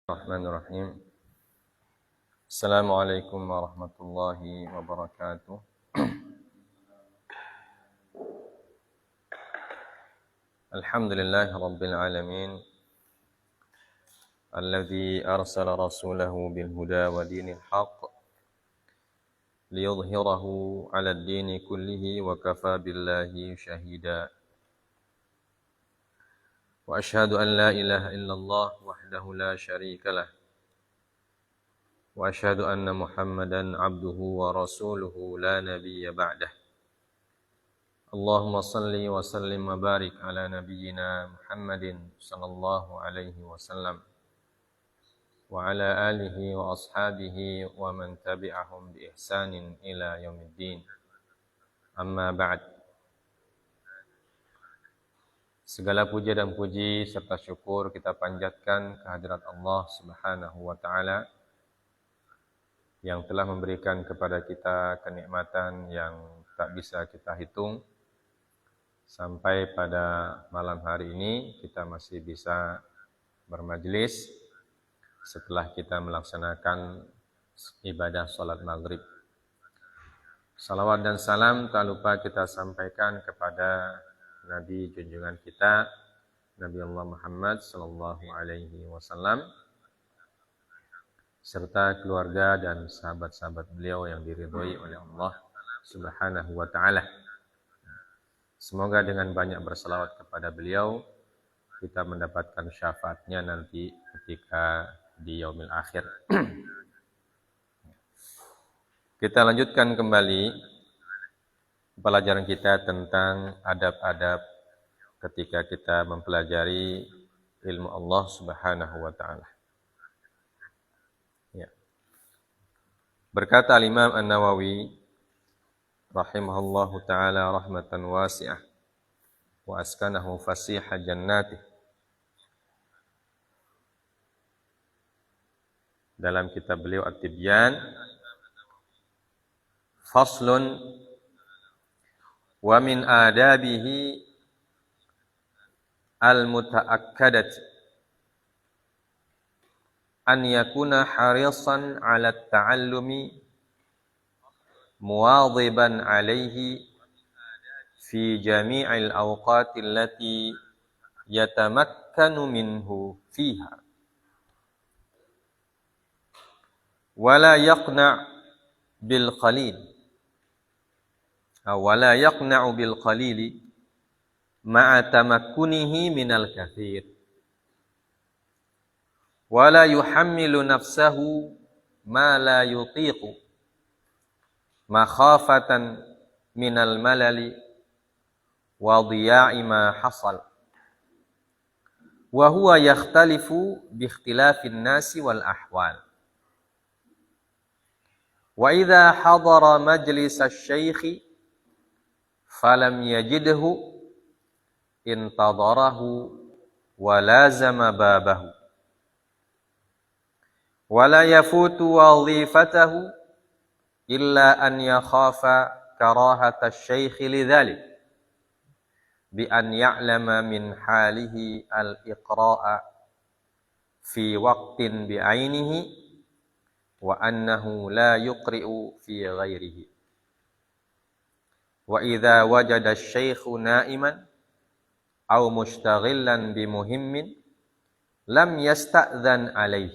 Bismillahirrahmanirrahim. Assalamualaikum warahmatullahi wabarakatuh. Alhamdulillahi rabbil alamin. Alladzi arsala rasulahu bil huda wa dinil haqq liyudhhirahu 'ala ad-dini kullihi wa kafa billahi shahida. Wa asyhadu an la ilaha illallah wahdahu la syarika lah. Wa asyhadu anna Muhammadan 'abduhu wa rasuluhu la nabiyya ba'dah. Allahumma salli wa sallim wa barik ala nabiyyina Muhammadin sallallahu alaihi wasallam wa ala alihi wa ashabihi wa man tabi'ahum bi ihsanin ila yaumiddin. Amma ba'd. Segala puja dan puji serta syukur kita panjatkan kehadirat Allah Subhanahu wa taala yang telah memberikan kepada kita kenikmatan yang tak bisa kita hitung. Sampai pada malam hari ini kita masih bisa bermajlis setelah kita melaksanakan ibadah salat maghrib. Salawat dan salam tak lupa kita sampaikan kepada Nabi junjungan kita, Nabi Allah Muhammad sallallahu alaihi wasallam, serta keluarga dan sahabat-sahabat beliau yang diridhoi oleh Allah Subhanahu wa taala. Semoga dengan banyak berselawat kepada beliau kita mendapatkan syafaatnya nanti ketika di yaumil akhir. Kita lanjutkan kembali pelajaran kita tentang adab-adab ketika kita mempelajari ilmu Allah Subhanahu wa taala. Ya. Berkata Imam An-Nawawi rahimahullahu taala rahmatan wasi'ah wa askanahu fasihah jannatih. Dalam kitab beliau At-Tibyan, faslun wa min adabihi al-muta'akkadat an yakuna harisan 'ala at-ta'allumi muwadhiban 'alayhi fi jami'il awqati allati yatamakkanu minhu fiha wa la yaqna' bil qalil wa la yaqna'u bil qalili ma'a tamakkunihi minal katsir wa la yuhammilu nafsahu ma la yutiqu makhafatan minal malali wa dhiya'i ma hasal wa huwa yakhtalifu bi ikhtilafin nasi wal ahwal wa idza hadara majlis asy-syaikh falam yajidhu intadarahu wa lazama babahu wa la yafutu wadhifatahu illa an yakhafa karahata asy-syaikh lidzalik bi an ya'lama min halihi al-iqra'a fi waqtin bi'ainihi wa annahu la yuqri'u fi ghairihi. Wa idza wajada asy-syaikhu na'iman aw mushtaghillan bimuhimmin lam yasta'dhan alayhi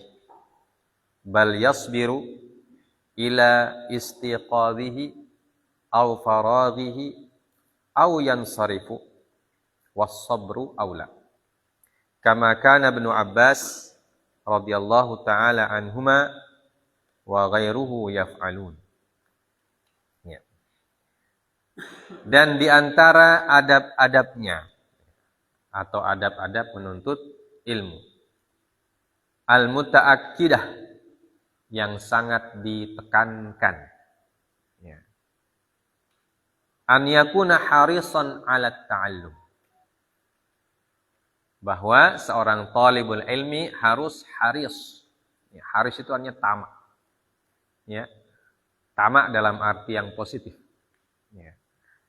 bal yasbiru ila istiqadhihi aw faraghihi aw yansarifu was-sabru aula kama kana Ibnu Abbas radhiyallahu taala anhuma wa ghairuhu yaf'alun. Dan di antara adab-adabnya atau adab-adab menuntut ilmu, al-muta'akkidah, yang sangat ditekankan, ya. An yakuna harisan 'ala ta'allum, bahwa seorang talibul ilmi harus haris. Ya, haris itu artinya tamak. Ya. Tamak dalam arti yang positif. Ya.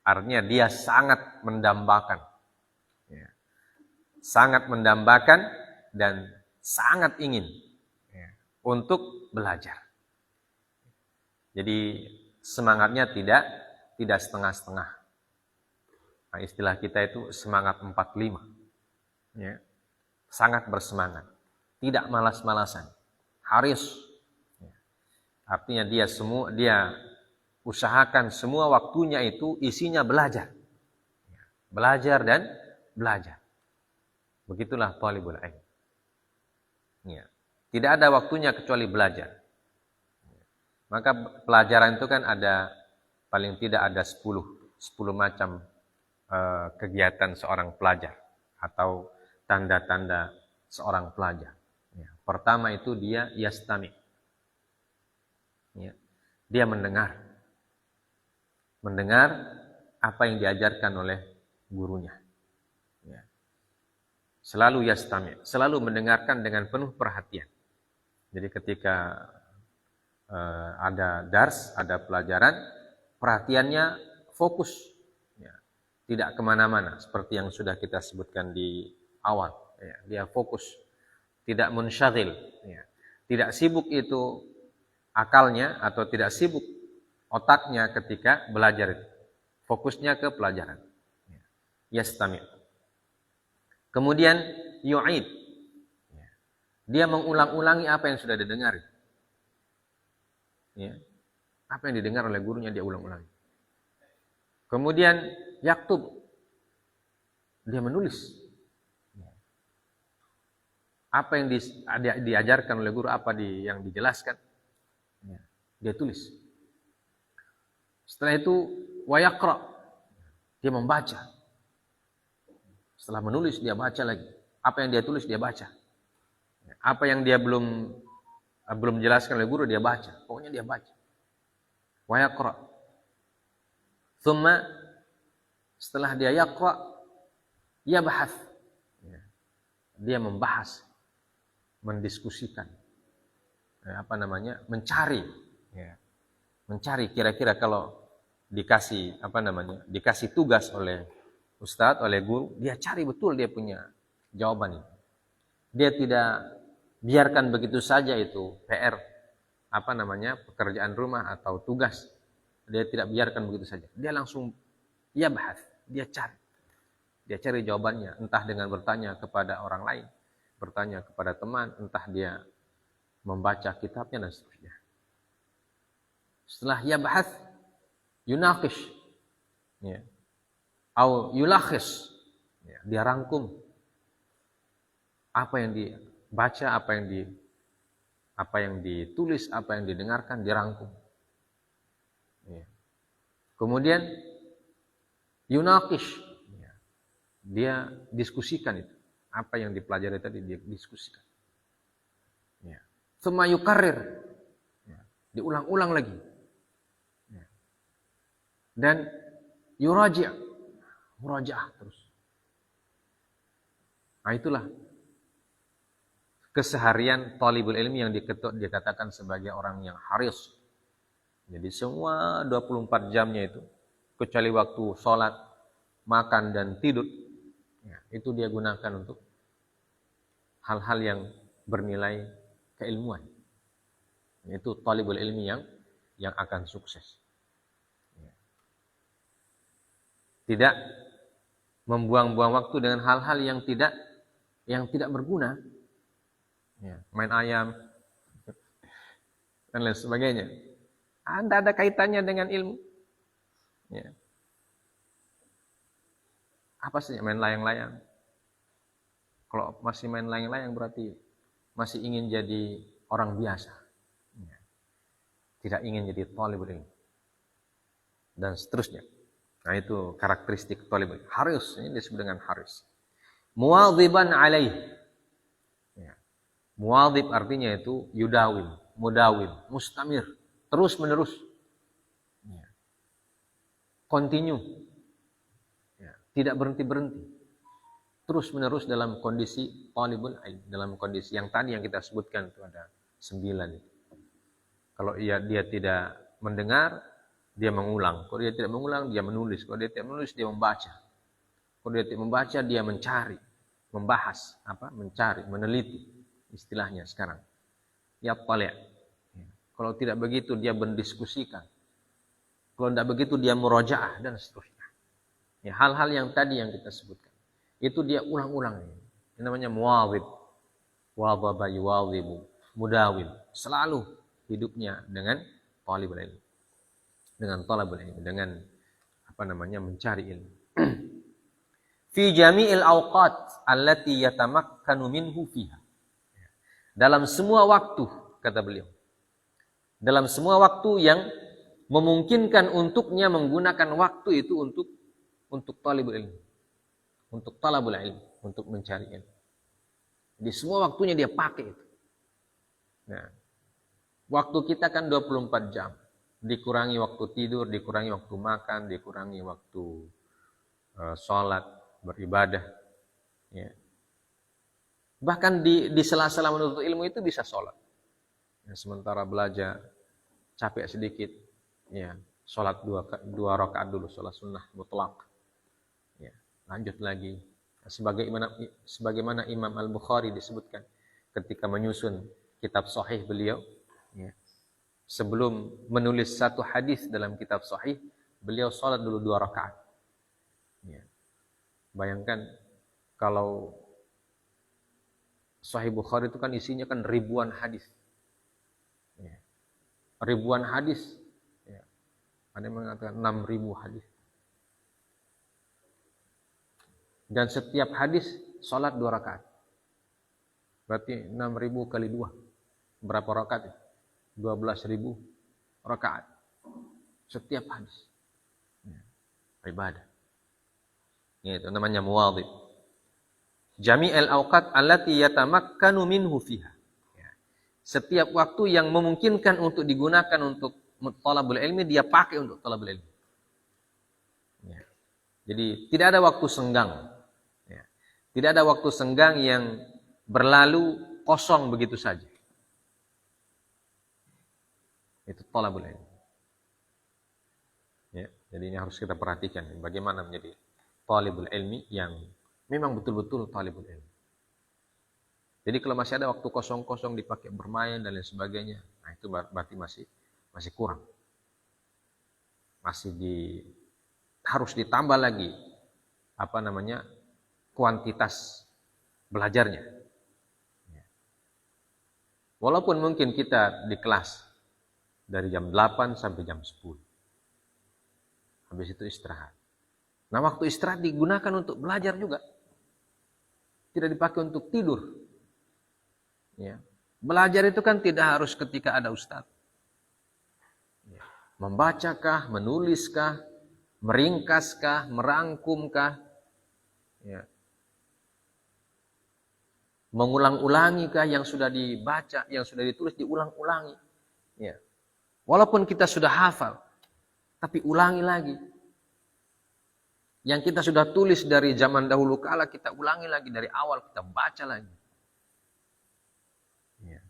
Artinya dia sangat mendambakan. Ya. Sangat mendambakan dan sangat ingin untuk belajar. Jadi semangatnya tidak setengah-setengah. Nah, istilah kita itu semangat 45. Ya. Sangat bersemangat, tidak malas-malasan, haris. Ya. Artinya dia usahakan semua waktunya itu isinya belajar. Ya. Belajar dan belajar. Begitulah thalibul ilm. Ya. Tidak ada waktunya kecuali belajar. Maka pelajaran itu kan ada, paling tidak ada 10 macam kegiatan seorang pelajar atau tanda-tanda seorang pelajar. Ya. Pertama itu dia yastami. Ya. Dia mendengar apa yang diajarkan oleh gurunya. Ya. Selalu yastami, selalu mendengarkan dengan penuh perhatian. Jadi ketika ada dars, ada pelajaran, perhatiannya fokus, ya. Tidak kemana-mana, seperti yang sudah kita sebutkan di awal. Ya. Dia fokus, tidak munsyagil, ya. Tidak sibuk itu akalnya atau tidak sibuk otaknya ketika belajar itu. Fokusnya ke pelajaran. Ya. Yastami'. Kemudian yu'id. Ya. Dia mengulang-ulangi apa yang sudah didengar. Ya. Apa yang didengar oleh gurunya dia ulang-ulangi. Kemudian yaktub, dia menulis. Ya. Apa yang diajarkan oleh guru, yang dijelaskan, ya. Dia tulis. Setelah itu wayaqra, dia membaca. Setelah menulis dia baca lagi. Apa yang dia tulis dia baca. Apa yang dia belum jelaskan oleh guru dia baca. Pokoknya dia baca. Wa yaqra. Thumma, setelah dia yaqra, yabhath. Dia membahas, mendiskusikan. Mencari. Mencari kira-kira kalau dikasih tugas oleh ustadz, oleh guru, dia cari betul dia punya jawaban itu. Dia tidak biarkan begitu saja itu PR, pekerjaan rumah atau tugas. Dia tidak biarkan begitu saja. Dia langsung yabhath, dia cari. Dia cari jawabannya, entah dengan bertanya kepada orang lain, bertanya kepada teman, entah dia membaca kitabnya dan seterusnya. Setelah yabhath, yunaqish, ya. Au yulakhis, ya. Dia rangkum apa yang dibaca, apa yang ditulis, apa yang didengarkan, dirangkum. Ya. Kemudian yunaqish, ya. Dia diskusikan itu, apa yang dipelajari tadi dia diskusikan. Ya. Tsumma yukarrir, ya. Diulang-ulang lagi. Ya. Dan murajaah terus. Nah, itulah keseharian thalibul ilmi yang dikatakan sebagai orang yang haris. Jadi semua 24 jamnya itu, kecuali waktu sholat, makan dan tidur, ya, itu dia gunakan untuk hal-hal yang bernilai keilmuan. Itu thalibul ilmi yang akan sukses. Ya. Tidak membuang-buang waktu dengan hal-hal yang tidak berguna. Ya, main ayam dan lain sebagainya. Tidak ada kaitannya dengan ilmu. Ya. Apa sih main layang-layang? Kalau masih main layang-layang berarti masih ingin jadi orang biasa. Ya. Tidak ingin jadi thalibul ilmi. Dan seterusnya. Nah, itu karakteristik thalibul ilmi. Haris, ini disebut dengan haris. Muwadhiban alaih. Ya. Muwadhib artinya itu yudawim, mudawim, mustamir, terus menerus. Ya. Continue. Ya. Tidak berhenti-berhenti. Terus menerus dalam kondisi thalibul ilmi, dalam kondisi yang tadi yang kita sebutkan itu ada 9 itu. Kalau dia tidak mendengar, dia mengulang. Kalau dia tidak mengulang, dia menulis. Kalau dia tidak menulis, dia membaca. Kalau dia tidak membaca, dia mencari, membahas, mencari, meneliti, istilahnya sekarang. yattali'. Kalau tidak begitu dia mendiskusikan. Kalau tidak begitu dia murajaah dan seterusnya. Ya, hal-hal yang tadi yang kita sebutkan. Itu dia ulang-ulang. Ini namanya muwadhib. Wadhaba yuwadhibu. Mudawim. Selalu hidupnya dengan talibul ilmi. Dengan talabul ilmi. Dengan mencari ilmu. Fi jami'il awqat allati yatamakkanu minhu fiha. Dalam semua waktu, kata beliau. Dalam semua waktu yang memungkinkan untuknya menggunakan waktu itu untuk talibul ilmi. Untuk talabul ilmi, untuk mencari ilmu. Di semua waktunya dia pakai itu. Nah, waktu kita kan 24 jam. Dikurangi waktu tidur, dikurangi waktu makan, dikurangi waktu sholat, beribadah. Ya. Bahkan di sela-sela menuntut ilmu itu bisa sholat. Ya, sementara belajar, capek sedikit, ya, sholat dua rakaat dulu, sholat sunnah mutlak. Ya, lanjut lagi. Sebagaimana Imam Al-Bukhari disebutkan ketika menyusun kitab sahih beliau, ya, sebelum menulis satu hadis dalam kitab sahih, beliau sholat dulu 2 rakaat. Ya. Bayangkan kalau Sahih Bukhari itu kan isinya kan ribuan hadis. Ya. Ribuan hadis. Ya. Ada yang mengatakan 6.000 hadis. Dan setiap hadis sholat 2 rakaat. Berarti 6.000 kali 2. Berapa rakaat? 12.000 rakaat. Setiap hadis. Ya. Ibadah. Itu namanya muwadhib. Jami'al awqat allati yatamakkanu minhu fiha. Ya. Setiap waktu yang memungkinkan untuk digunakan untuk talabul ilmi, dia pakai untuk talabul ilmi. Ya. Jadi tidak ada waktu senggang. Ya. Tidak ada waktu senggang yang berlalu kosong begitu saja. Itu talabul ilmi. Ya. Jadi ini harus kita perhatikan bagaimana menjadi talibul ilmi yang memang betul-betul talibul ilmi. Jadi kalau masih ada waktu kosong-kosong dipakai bermain dan lain sebagainya, nah itu berarti masih kurang. Harus ditambah lagi kuantitas belajarnya. Walaupun mungkin kita di kelas dari jam 8 sampai jam 10. Habis itu istirahat. Nah, waktu istirahat digunakan untuk belajar juga. Tidak dipakai untuk tidur. Ya. Belajar itu kan tidak harus ketika ada ustaz. Ya. Membacakah, menuliskah, meringkaskah, merangkumkah, ya. Mengulang-ulangikah yang sudah dibaca, yang sudah ditulis diulang-ulangi. Ya. Walaupun kita sudah hafal, tapi ulangi lagi. Yang kita sudah tulis dari zaman dahulu kala, kita ulangi lagi dari awal, kita baca lagi. Ya.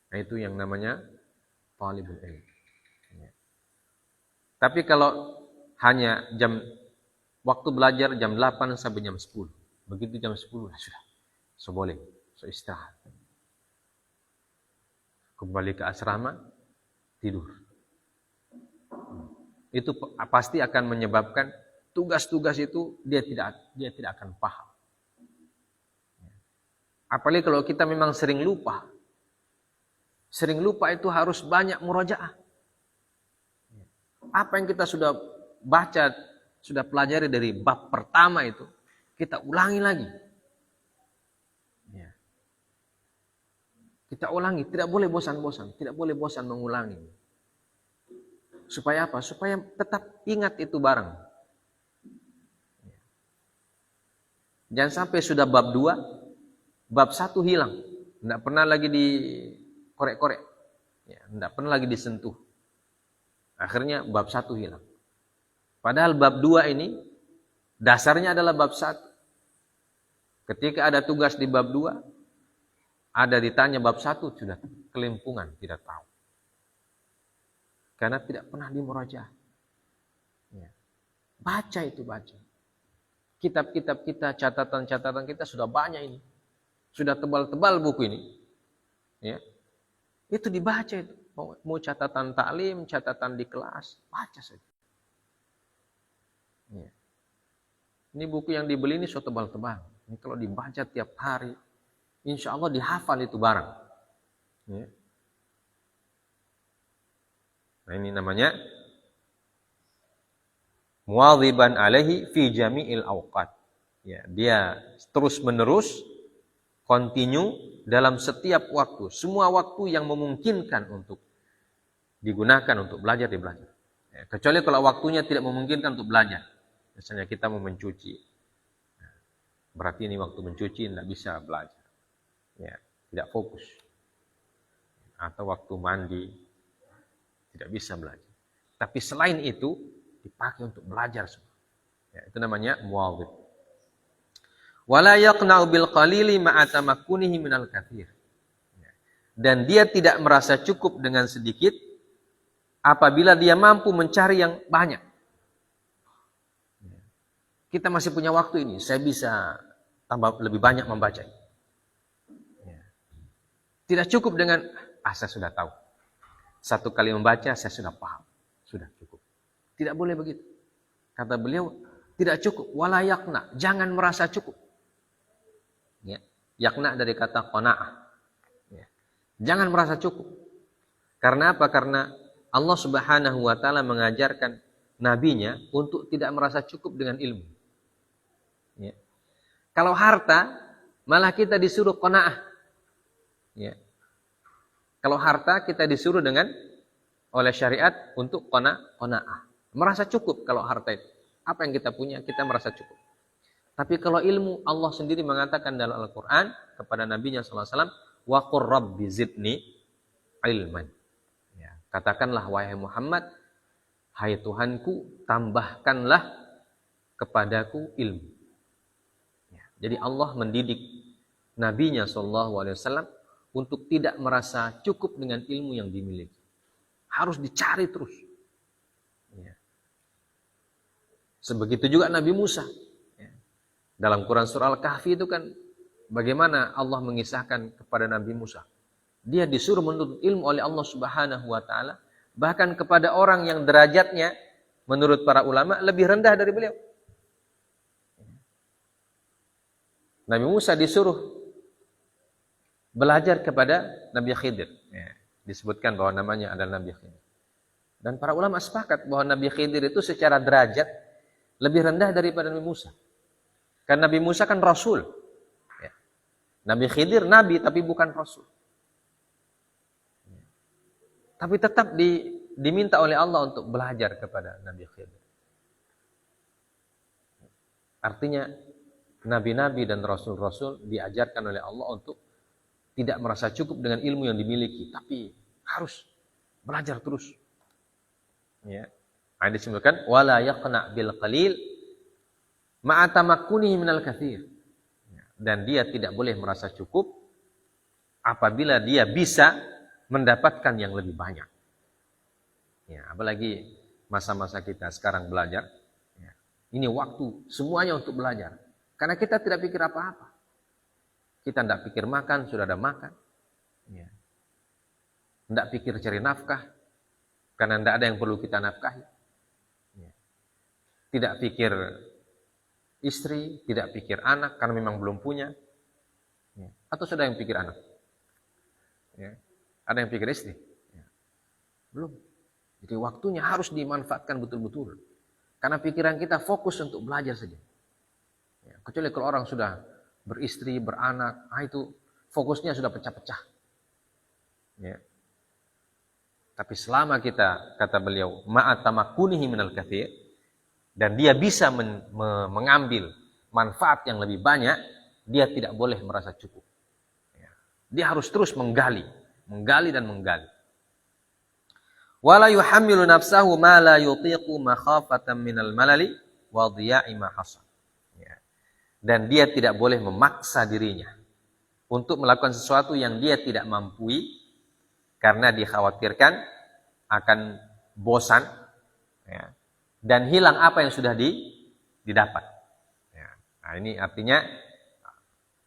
Nah, itu yang namanya talibul ilmi. Ya. Tapi kalau hanya waktu belajar jam 8 sampai jam 10. Begitu jam 10 sudah. Boleh, istirahat. Kembali ke asrama, tidur. Itu pasti akan menyebabkan tugas-tugas itu dia tidak akan paham. Apalagi kalau kita memang sering lupa. Sering lupa itu harus banyak murajaah. Apa yang kita sudah baca, sudah pelajari dari bab pertama itu, kita ulangi lagi. Kita ulangi, tidak boleh bosan-bosan, tidak boleh bosan mengulangi. Supaya apa? Supaya tetap ingat itu barang. Jangan sampai sudah bab 2, bab 1 hilang. Tidak pernah lagi dikorek-korek. Ya, tidak pernah lagi disentuh. Akhirnya bab 1 hilang. Padahal bab 2 ini, dasarnya adalah bab 1. Ketika ada tugas di bab 2, ada ditanya bab 1, sudah kelimpungan, tidak tahu. Karena tidak pernah dimurajaah. Ya. Baca itu, baca. Kitab-kitab kita, catatan-catatan kita sudah banyak ini. Sudah tebal-tebal buku ini. Ya. Itu dibaca itu. Mau catatan taklim, catatan di kelas, baca saja. Ya. Ini buku yang dibeli ini suatu tebal-tebal. Ini kalau dibaca tiap hari, insya Allah dihafal itu barang. Ya. Nah ini namanya muwadhiban alaihi fi jami'il awqat. Ya, dia terus menerus continue dalam setiap waktu, semua waktu yang memungkinkan untuk digunakan untuk belajar, dibelajar. Ya, kecuali kalau waktunya tidak memungkinkan untuk belajar. Misalnya kita mau mencuci. Berarti ini waktu mencuci tidak bisa belajar. Ya, tidak fokus. Atau waktu mandi tidak bisa belajar. Tapi selain itu dipakai untuk belajar semua. Ya, itu namanya muwadhib. Wala yaqna'u bil qalili ma'a tamakkunihi minal katsir. Dan dia tidak merasa cukup dengan sedikit apabila dia mampu mencari yang banyak. Kita masih punya waktu ini, saya bisa tambah lebih banyak membaca. Tidak cukup dengan saya sudah tahu. Satu kali membaca saya sudah paham, sudah cukup. Tidak boleh begitu. Kata beliau, tidak cukup. Wala yaqna, jangan merasa cukup. Ya. Yakna dari kata qanaah. Ya. Jangan merasa cukup. Karena apa? Karena Allah Subhanahu wa taala mengajarkan nabinya untuk tidak merasa cukup dengan ilmu. Ya. Kalau harta, malah kita disuruh qanaah. Ya. Kalau harta kita disuruh dengan oleh syariat untuk qanaah. Merasa cukup kalau harta itu. Apa yang kita punya, kita merasa cukup. Tapi kalau ilmu, Allah sendiri mengatakan dalam Al-Quran kepada Nabi-Nya SAW, wa qur rabbi zidni ilman. Ya, katakanlah wahai Muhammad, hai Tuhanku, tambahkanlah kepadaku ilmu. Ya, jadi Allah mendidik Nabi-Nya SAW untuk tidak merasa cukup dengan ilmu yang dimiliki. Harus dicari terus. Ya. Sebegitu juga Nabi Musa. Dalam Quran surah Al-Kahfi itu kan bagaimana Allah mengisahkan kepada Nabi Musa. Dia disuruh menuntut ilmu oleh Allah Subhanahu wa taala, bahkan kepada orang yang derajatnya menurut para ulama lebih rendah dari beliau. Nabi Musa disuruh belajar kepada Nabi Khidir. Ya, disebutkan bahwa namanya adalah Nabi Khidir. Dan para ulama sepakat bahwa Nabi Khidir itu secara derajat lebih rendah daripada Nabi Musa. Karena Nabi Musa kan Rasul. Ya. Nabi Khidir Nabi tapi bukan Rasul. Ya. Tapi tetap diminta oleh Allah untuk belajar kepada Nabi Khidir. Artinya Nabi-Nabi dan Rasul-Rasul diajarkan oleh Allah untuk tidak merasa cukup dengan ilmu yang dimiliki. Tapi harus belajar terus. Ya. Ada disebutkan, wala yaqna bil qalil ma'atamakkunihi minal katsir. Dan dia tidak boleh merasa cukup apabila dia bisa mendapatkan yang lebih banyak. Ya, apalagi masa-masa kita sekarang belajar. Ya, ini waktu semuanya untuk belajar. Karena kita tidak pikir apa-apa. Kita tidak pikir makan, sudah ada makan. Ya. Tidak pikir cari nafkah. Karena tidak ada yang perlu kita nafkahi. Ya. Tidak pikir istri, tidak pikir anak karena memang belum punya. Ya. Atau sudah yang pikir anak? Ya. Ada yang pikir istri? Ya. Belum. Jadi waktunya harus dimanfaatkan betul-betul. Karena pikiran kita fokus untuk belajar saja. Ya. Kecuali kalau orang sudah beristri, beranak, itu fokusnya sudah pecah-pecah. Ya. Tapi selama kita, kata beliau, ma'atamakkunihi minal katsir, dan dia bisa mengambil manfaat yang lebih banyak, dia tidak boleh merasa cukup. Dia harus terus menggali dan menggali. Wala yuhammilu nafsahu ma la yutiqu makhafatan minal malali wa dhiya'i ma hasad. Dan dia tidak boleh memaksa dirinya untuk melakukan sesuatu yang dia tidak mampu karena dikhawatirkan akan bosan, ya, dan hilang apa yang sudah didapat. Ya. Nah, ini artinya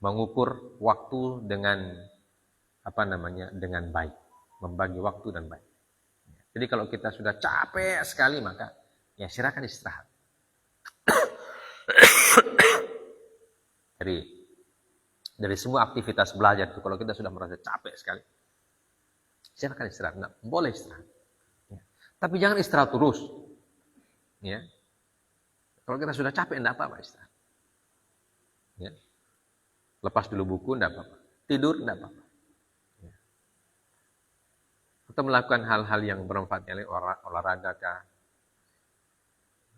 mengukur waktu dengan dengan baik. membagi waktu dan baik. Jadi kalau kita sudah capek sekali, maka ya silakan istirahat. Dari semua aktivitas belajar itu, kalau kita sudah merasa capek sekali, silakan istirahat. Nah, boleh istirahat. Ya. Tapi jangan istirahat terus. Ya. Kalau kita sudah capek, enggak apa-apa istirahat. Ya. Lepas dulu buku, enggak apa-apa. Tidur, enggak apa-apa. Ya. Atau melakukan hal-hal yang bermanfaat, olahraga kah,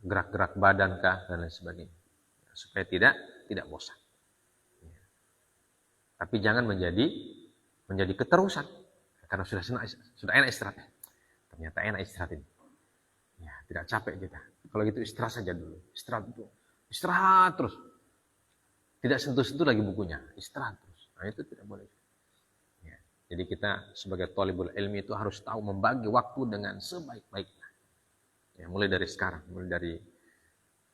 gerak-gerak badan kah, dan lain sebagainya. Supaya tidak bosan. Ya. Tapi jangan menjadi keterusan. Karena sudah enak istirahat. Ternyata enak istirahat ini. Ya, tidak capek kita. Kalau gitu istirahat saja dulu. Istirahat terus. Tidak sentuh-sentuh lagi bukunya. Istirahat terus. Nah, itu tidak boleh. Ya. Jadi kita sebagai thalibul ilmi itu harus tahu membagi waktu dengan sebaik-baiknya. Ya, mulai dari sekarang, mulai dari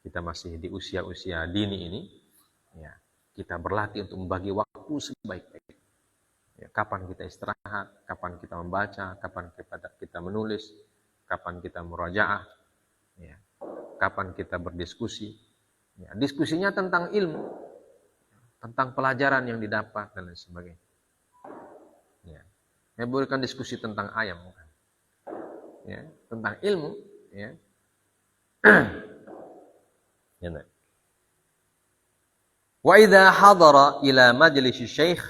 kita masih di usia-usia dini ini, ya, kita berlatih untuk membagi waktu sebaik-baiknya. Ya, kapan kita istirahat, kapan kita membaca, kapan kita menulis, kapan kita murajaah, ya, kapan kita berdiskusi. Ya, diskusinya tentang ilmu, tentang pelajaran yang didapat dan lain sebagainya. Ya, bukan diskusi tentang ayam, bukan. Ya, tentang ilmu. Ya. Ya, wa idza hadara ila majlis syekh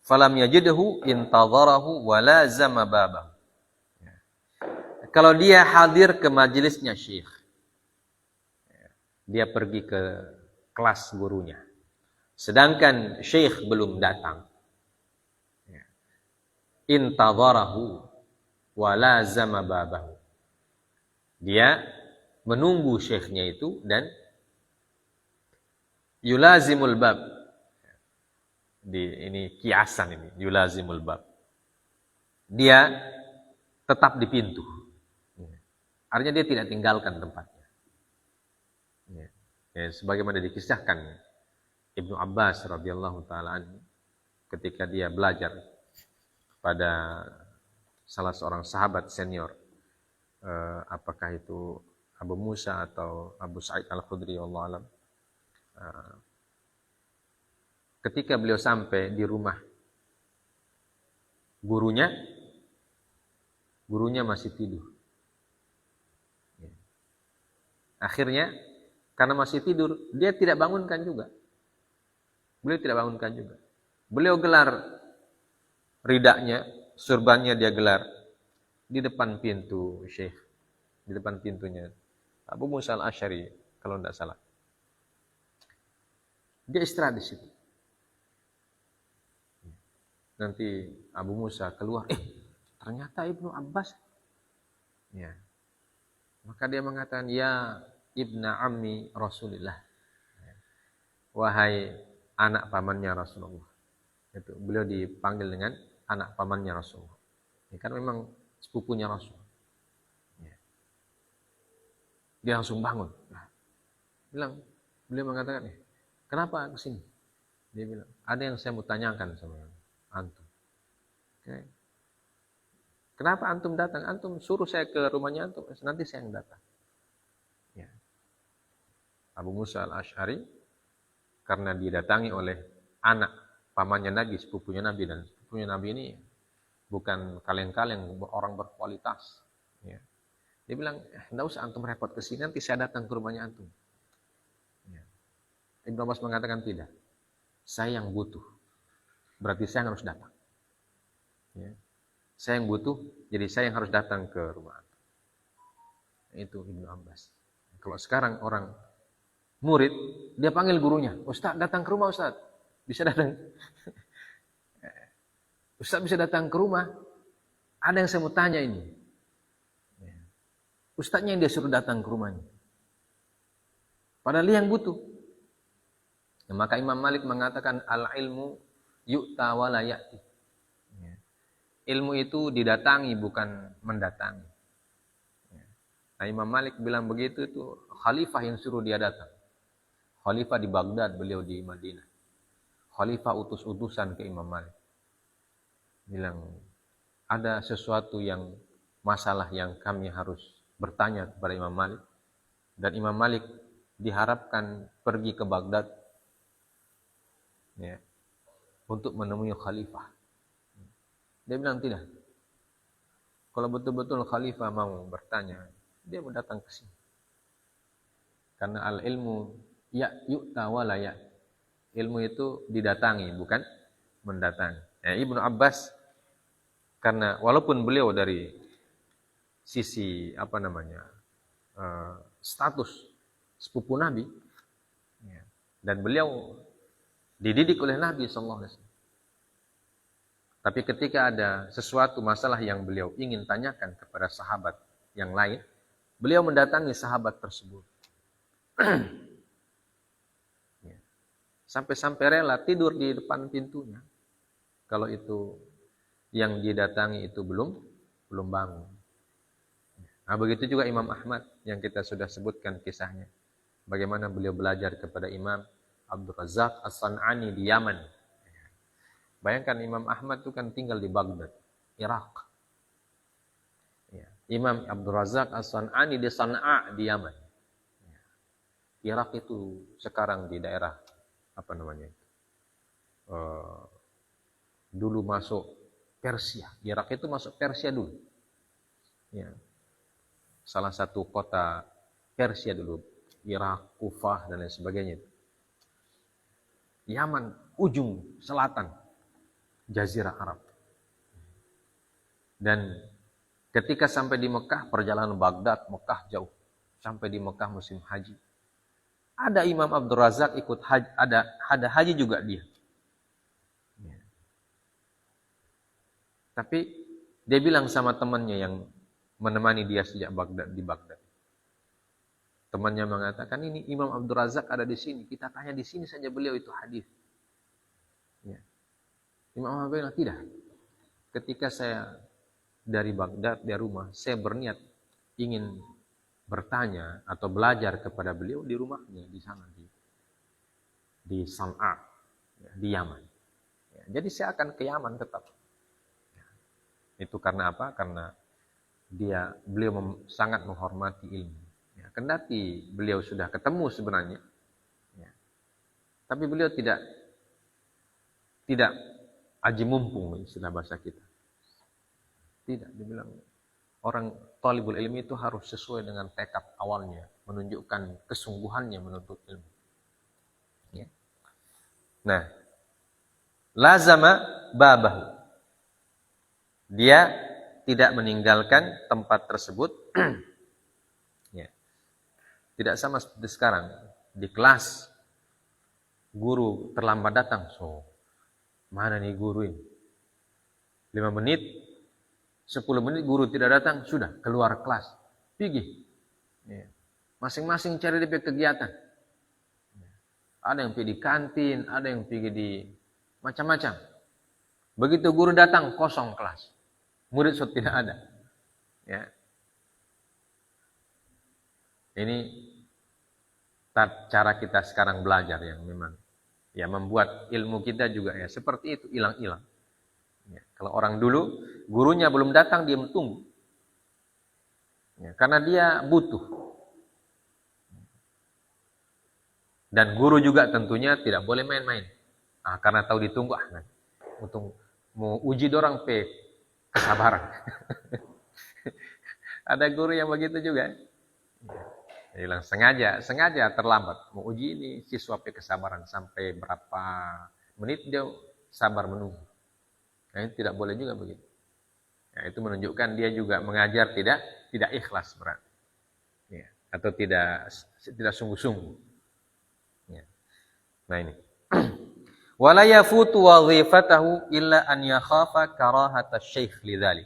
falam yajidhu intadharahu wa lazama babahu. Ya. Kalau dia hadir ke majelisnya syekh, dia pergi ke kelas gurunya, sedangkan syekh belum datang, ya, intadharahu wa lazama babahu. Dia menunggu syekhnya itu dan yulazimul bab. Ini kiasan ini, yulazimul bab. Dia tetap di pintu. Artinya dia tidak tinggalkan tempatnya. Ya, sebagaimana dikisahkan Ibnu Abbas radhiyallahu taala anhu ketika dia belajar pada salah seorang sahabat senior, apakah itu Abu Musa atau Abu Sa'id Al-Khudri, wallahu alam. Ketika beliau sampai di rumah gurunya masih tidur. Akhirnya karena masih tidur, dia tidak bangunkan juga. Beliau gelar ridaknya, surbannya dia gelar di depan pintu syekh, di depan pintunya Abu Musa Al-Asy'ari kalau tidak salah. Dia istirahat di situ. Nanti Abu Musa keluar, ternyata Ibnu Abbas. Ya. Maka dia mengatakan, ya Ibna Ammi Rasulillah. Wahai anak pamannya Rasulullah. Itu beliau dipanggil dengan anak pamannya Rasulullah. Ya, kan memang sepupunya Rasul. Ya. Dia langsung bangun. Beliau mengatakan, kenapa kesini? Dia bilang, ada yang saya mau tanyakan sama antum. Okay. Kenapa antum datang? Antum suruh saya ke rumahnya antum, nanti saya yang datang. Ya. Abu Musa Al-Asy'ari karena didatangi oleh anak pamannya Nabi, sepupunya Nabi, dan sepupunya Nabi ini bukan kaleng-kaleng, orang berkualitas. Ya. Dia bilang, enggak usah antum repot ke sini, nanti saya datang ke rumahnya antum. Ya. Ibnu Abbas mengatakan tidak. Saya yang butuh. Berarti saya yang harus datang. Ya. Saya yang butuh, jadi saya yang harus datang ke rumah antum. Itu Ibnu Abbas. Kalau sekarang orang murid, dia panggil gurunya, Ustaz datang ke rumah Ustaz. Bisa datang. Ustaz bisa datang ke rumah. Ada yang saya mau tanya ini. Ustaznya yang dia suruh datang ke rumahnya. Padahal dia yang butuh. Nah, maka Imam Malik mengatakan al-ilmu yu'ta wa la ya'ti. Ilmu itu didatangi bukan mendatangi. Nah, Imam Malik bilang begitu, itu khalifah yang suruh dia datang. Khalifah di Baghdad, beliau di Madinah. Khalifah utus-utusan ke Imam Malik. Bilang, ada sesuatu yang masalah yang kami harus bertanya kepada Imam Malik, dan Imam Malik diharapkan pergi ke Baghdad ya, untuk menemui khalifah. Dia bilang tidak. Kalau betul-betul khalifah mau bertanya, dia mau datang ke sini. Karena al-ilmu yu'ta wa la ya. Ilmu itu didatangi, bukan mendatangi. Ya, Ibnu Abbas, karena walaupun beliau dari sisi status sepupu Nabi, ya, dan beliau dididik oleh Nabi SAW. Tapi ketika ada sesuatu masalah yang beliau ingin tanyakan kepada sahabat yang lain, beliau mendatangi sahabat tersebut. Ya. Sampai-sampai rela tidur di depan pintunya. Kalau itu yang didatangi itu belum bangun. Nah, begitu juga Imam Ahmad yang kita sudah sebutkan kisahnya. Bagaimana beliau belajar kepada Imam Abdul Razak As-San'ani di Yaman. Bayangkan Imam Ahmad itu kan tinggal di Baghdad, Irak. Ya. Imam Abdul Razak As-San'ani di San'a di Yaman. Ya. Irak itu sekarang di daerah dulu masuk Persia. Irak itu masuk Persia dulu. Ya. Salah satu kota Persia dulu, Irak, Kufah dan lain sebagainya. Yaman ujung selatan Jazirah Arab. Dan ketika sampai di Mekah, perjalanan Baghdad, Mekah jauh. Sampai di Mekah musim haji. Ada Imam Abdul Razak ikut haji, ada haji juga dia. Ya. Tapi dia bilang sama temannya yang menemani dia sejak di Baghdad. Temannya mengatakan, ini Imam Abdul Razak ada di sini. Kita tanya di sini saja beliau itu hadis. Ya. Imam Ahmad bilang, tidak. Ketika saya dari Baghdad, dari rumah, saya berniat ingin bertanya atau belajar kepada beliau di rumahnya, di sana, di San'a, ya, di Yaman. Ya, jadi saya akan ke Yaman tetap. Ya. Itu karena apa? Karena beliau sangat menghormati ilmu. Ya, kendati beliau sudah ketemu sebenarnya, ya, tapi beliau tidak aji mumpung istilah bahasa kita. Tidak, dibilang orang talibul ilmi itu harus sesuai dengan tekad awalnya, menunjukkan kesungguhannya menuntut ilmu. Ya. Nah, lazama babahu. Dia tidak meninggalkan tempat tersebut. Ya. Tidak sama seperti sekarang. Di kelas, guru terlambat datang. So, mana nih guru ini? 5 menit, 10 menit guru tidak datang, sudah keluar kelas. Pergi. Ya. Masing-masing cari DP kegiatan. Ya. Ada yang pergi di kantin, ada yang pergi di macam-macam. Begitu guru datang, kosong kelas. Murid sudah tidak ada. Ya. Ini cara kita sekarang belajar yang memang ya membuat ilmu kita juga ya seperti itu, hilang-hilang. Ya, kalau orang dulu gurunya belum datang dia tunggu. Ya, karena dia butuh. Dan guru juga tentunya tidak boleh main-main. Nah, karena tahu ditunggu untuk mau uji dorang kesabaran. Ada guru yang begitu juga. Dia bilang sengaja terlambat. Mau uji ini siswa kesabaran sampai berapa menit dia sabar menunggu. Nah, ini tidak boleh juga begitu. Ya, itu menunjukkan dia juga mengajar tidak ikhlas berarti. Ya, atau tidak sungguh-sungguh. Ya. Nah ini. Wala yafutu wadhifatahu illa an yakhafa karahata syekh lidzalik.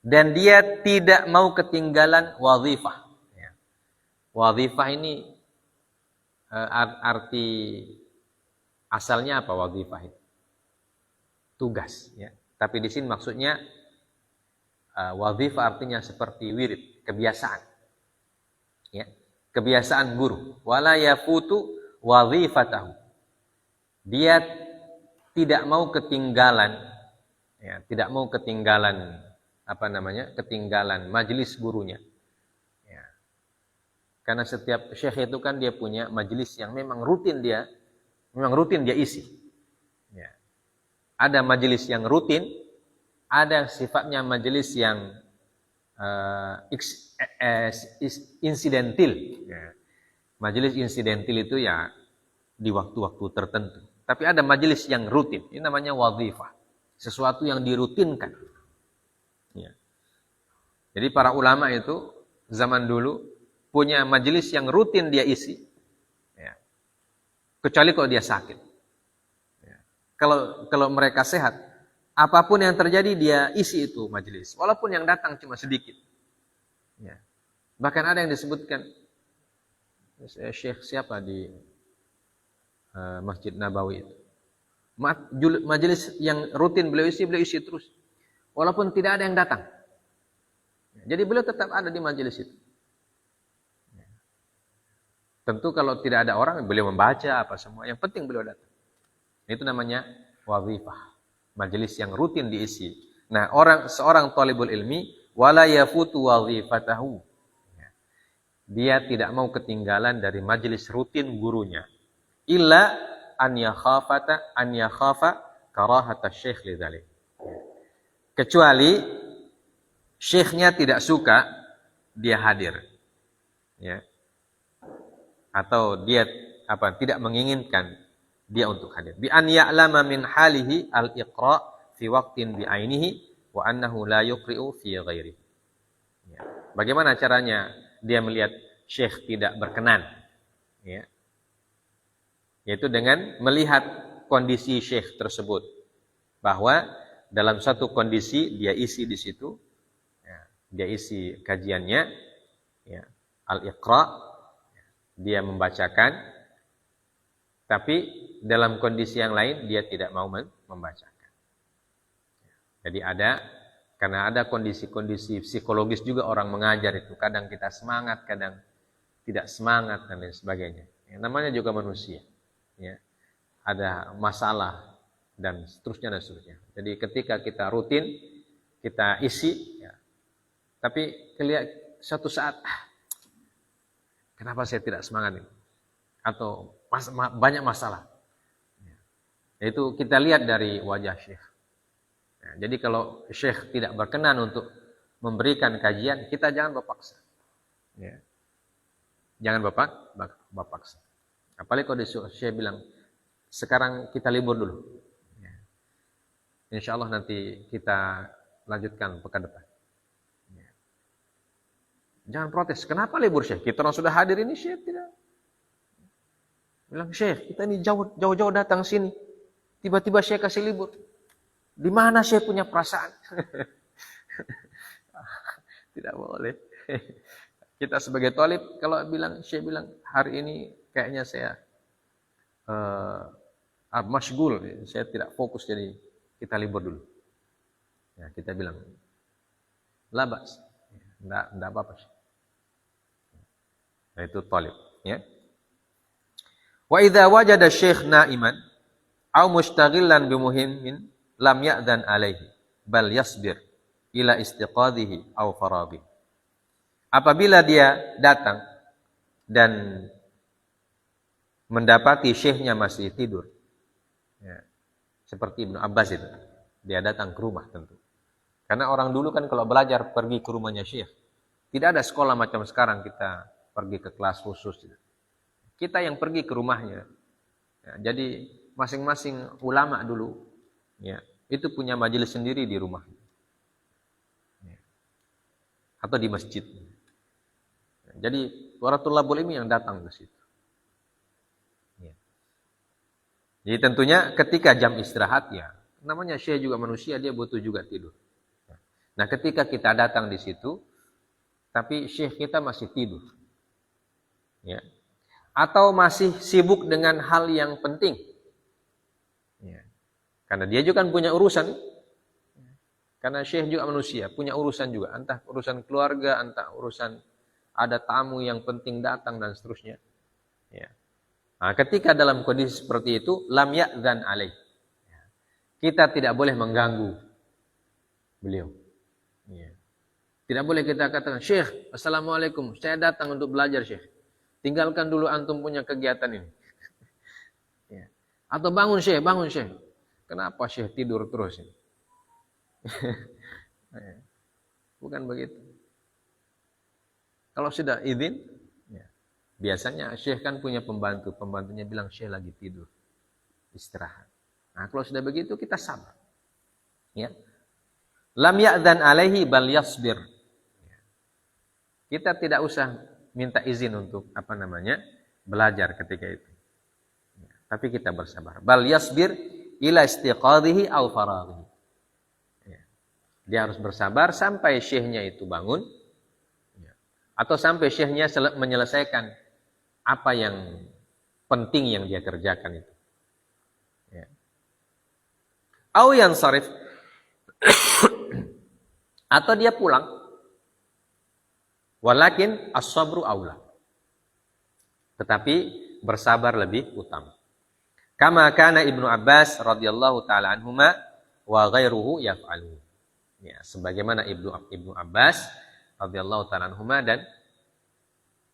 Dan dia tidak mau ketinggalan wadhifah. Ya. Wadhifah ini arti asalnya apa wadhifah itu? Tugas, ya. Tapi di sini maksudnya wadhifah artinya seperti wirid, kebiasaan. Ya. Kebiasaan guru. Wala yafutu wadhifatahu. Dia tidak mau ketinggalan Ya, tidak mau ketinggalan ketinggalan majelis gurunya. Ya. Karena setiap syekh itu kan dia punya majelis yang memang rutin dia isi. Ya. Ada majelis yang rutin, ada sifatnya majelis yang insidentil. Ya. Majelis insidentil itu ya di waktu-waktu tertentu. Tapi ada majelis yang rutin, ini namanya wadhifah. Sesuatu yang dirutinkan. Ya. Jadi para ulama itu zaman dulu punya majelis yang rutin dia isi. Ya. Kecuali kalau dia sakit. Ya. Kalau mereka sehat, apapun yang terjadi dia isi itu majelis. Walaupun yang datang cuma sedikit. Ya. Bahkan ada yang disebutkan, Syekh siapa di Masjid Nabawi itu. Majelis yang rutin beliau isi terus. Walaupun tidak ada yang datang. Jadi beliau tetap ada di majelis itu. Tentu kalau tidak ada orang, beliau membaca apa semua. Yang penting beliau datang. Itu namanya wadhifah. Majelis yang rutin diisi. Nah, seorang talibul ilmi, wala yafutu wadhifatahu. Dia tidak mau ketinggalan dari majelis rutin gurunya. Illa an yakhafa karahata syekh lidzalik. Kecuali syekhnya tidak suka dia hadir. Ya. Atau dia tidak menginginkan dia untuk hadir. Bi an ya'lama min halihi al-iqra fi waqtin bi ainihi wa annahu la yuqri'u fi ghairihi. Ya. Bagaimana caranya dia melihat syekh tidak berkenan? Ya. Yaitu dengan melihat kondisi syekh tersebut. Bahwa dalam satu kondisi dia isi di situ, ya, dia isi kajiannya, ya, al-iqra, ya, dia membacakan, tapi dalam kondisi yang lain dia tidak mau membacakan. Jadi karena ada kondisi-kondisi psikologis juga orang mengajar itu. Kadang kita semangat, kadang tidak semangat, dan lain sebagainya. Ya, namanya juga manusia. Ya, ada masalah dan seterusnya. Jadi ketika kita rutin, kita isi, ya, tapi suatu saat, kenapa saya tidak semangat ini? Atau banyak masalah. Ya, itu kita lihat dari wajah syekh. Ya, jadi kalau syekh tidak berkenan untuk memberikan kajian, kita jangan berpaksa. Ya. Jangan berpaksa. Apalagi kalau disuruh syekh bilang, sekarang kita libur dulu. Ya. Insya Allah nanti kita lanjutkan pekan depan. Ya. Jangan protes. Kenapa libur syekh? Kita orang sudah hadir ini, syekh tidak. Bilang, syekh kita ini jauh-jauh datang sini. Tiba-tiba syekh kasih libur. Di mana syekh punya perasaan? Tidak boleh. Kita sebagai thalib, kalau syekh bilang, hari ini kayaknya saya masyghul, saya tidak fokus, jadi kita libur dulu. Ya, kita bilang, labas, enggak apa-apa. Nah, itu thalib. Ya. Wa idza wajada syekh na'iman aw mushtaghilan bimuhimmin lam ya'dhan alaihi bal yasbir ila istiqadhihi aw faraghi. Apabila dia datang dan mendapati syekhnya masih tidur, ya, seperti Ibnu Abbas itu, dia datang ke rumah tentu. Karena orang dulu kan kalau belajar pergi ke rumahnya syekh. Tidak ada sekolah macam sekarang kita pergi ke kelas khusus. Kita yang pergi ke rumahnya. Ya, jadi masing-masing ulama dulu, ya, itu punya majelis sendiri di rumah, ya, atau di masjid. Jadi para thalabul ilmi yang datang ke situ. Ya. Jadi tentunya ketika jam istirahat, ya, namanya syekh juga manusia, dia butuh juga tidur. Nah, ketika kita datang di situ, tapi syekh kita masih tidur, ya, atau masih sibuk dengan hal yang penting, ya, karena dia juga kan punya urusan. Karena syekh juga manusia, punya urusan juga, entah urusan keluarga, entah urusan ada tamu yang penting datang dan seterusnya. Ya. Nah, ketika dalam kondisi seperti itu, lam ya'dzan alaih. Kita tidak boleh mengganggu. beliau. Ya. Tidak boleh kita katakan, Syekh, Assalamualaikum, saya datang untuk belajar Syekh. Tinggalkan dulu antum punya kegiatan ini. Ya. Atau bangun Syekh, bangun Syekh. Kenapa Syekh tidur terus? Bukan begitu. Kalau sudah izin, ya. Biasanya Syekh kan punya pembantu. Pembantunya bilang Syekh lagi tidur. Istirahat. Nah kalau sudah begitu kita sabar. Ya. Lam ya'dzan alaihi bal yasbir. Kita tidak usah minta izin untuk belajar ketika itu. Ya. Tapi kita bersabar. Bal yasbir ila istiqadhihi aw faraghihi. Ya. Dia harus bersabar sampai syekhnya itu bangun. Ya. Atau sampai syekhnya menyelesaikan apa yang penting yang dia kerjakan itu. Ya. Aw yansarif. Atau dia pulang. Walakin as-sabru aula. Tetapi bersabar lebih utama. Kama kana Ibnu Abbas radhiyallahu taala anhuma wa ghairuhu yaf'alu. Ya, sebagaimana Ibnu Abbas radhiyallahu taala anhuma dan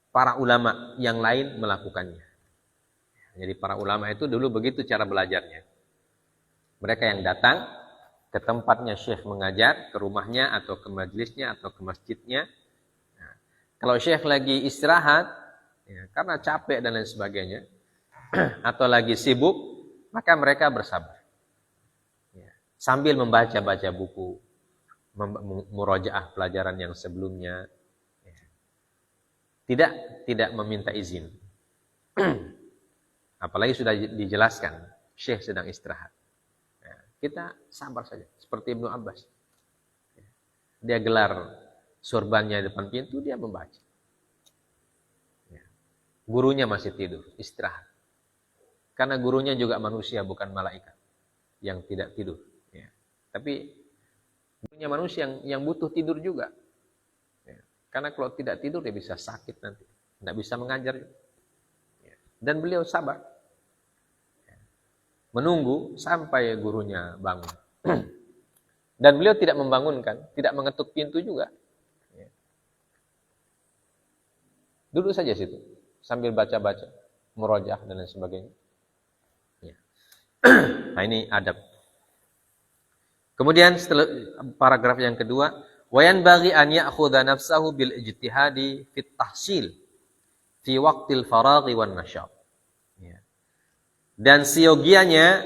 para ulama yang lain melakukannya. Jadi para ulama itu dulu begitu cara belajarnya. Mereka yang datang ke tempatnya Syekh mengajar, ke rumahnya atau ke majelisnya atau ke masjidnya. Nah, kalau Syekh lagi istirahat, ya, karena capek dan lain sebagainya, atau lagi sibuk, maka mereka bersabar. Ya, sambil membaca-baca buku, murojaah pelajaran yang sebelumnya. Ya. Tidak meminta izin. Apalagi sudah dijelaskan, Syekh sedang istirahat. Kita sabar saja, seperti Ibnu Abbas. Dia gelar sorbannya di depan pintu, dia membaca. Gurunya masih tidur, istirahat. Karena gurunya juga manusia, bukan malaikat yang tidak tidur. Tapi gurunya manusia yang butuh tidur juga. Karena kalau tidak tidur, dia bisa sakit nanti. Tidak bisa mengajar. Dan beliau sabar. Menunggu sampai gurunya bangun. Dan beliau tidak membangunkan, tidak mengetuk pintu juga. Duduk saja situ, sambil baca-baca, murojaah dan lain sebagainya. Nah ini adab. Kemudian setelah paragraf yang kedua, wayan bagi an ya'khudha nafsahu bil ijtihadi fit tahsil fi waqtil faraghi wan nasyab. Dan siogianya